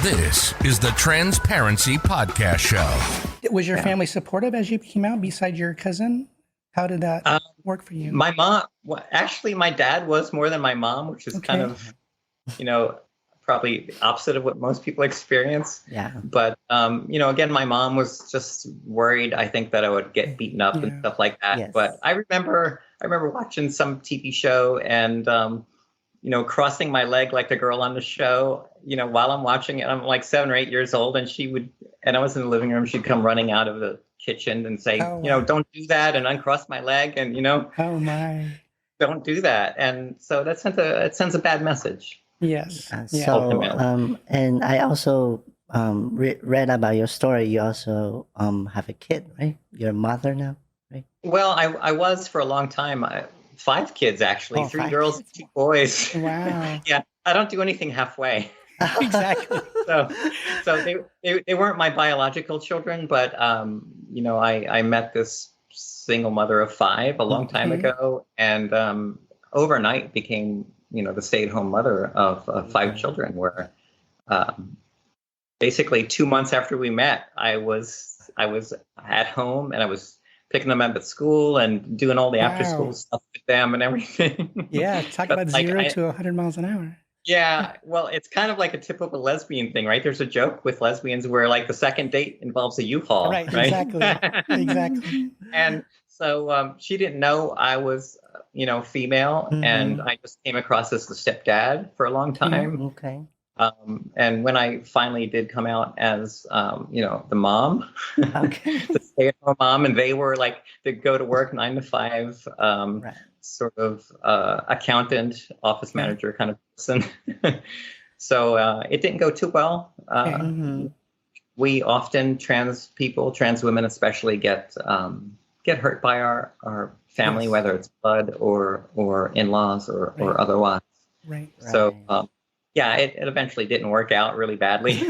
This is the Transparency Podcast Show. Was your family supportive as you came out, besides your cousin? How did that work for you? My mom, well, actually, my dad was more than my mom, which is kind of, probably opposite of what most people experience. Yeah. But, again, my mom was just worried, I think, that I would get beaten up and stuff like that. Yes. But I remember watching some TV show and, crossing my leg like the girl on the show, while I'm watching it. I'm like 7 or 8 years old, and I was in the living room. She'd come running out of the kitchen and say, don't do that, and uncross my leg, and oh my, don't do that. And so it sends a bad message. Yes. And I also read about your story. You also have a kid, right? You're a mother now, right? Well, I was for a long time. 5 kids, actually. 3 girls, 2 boys. Wow. Yeah, I don't do anything halfway. Exactly. So they weren't my biological children, but I met this single mother of 5 a long time ago, and overnight became the stay-at-home mother of 5 children. Where basically 2 months after we met, I was at home and I was picking them up at school and doing all the after-school stuff with them and everything. Yeah, talk about 0 to 100 miles an hour. Yeah, well, it's kind of like a typical lesbian thing, right? There's a joke with lesbians where like the second date involves a U-Haul, right? Exactly. And so she didn't know I was, female, and I just came across as the stepdad for a long time. Okay. And when I finally did come out as, the mom, the stay-at-home mom, and they were like the go to work 9 to 5, sort of accountant, office manager kind of person. So it didn't go too well. We often, trans women especially, get hurt by our family, whether it's blood or in-laws or otherwise. Right. So. Yeah, it eventually didn't work out really badly.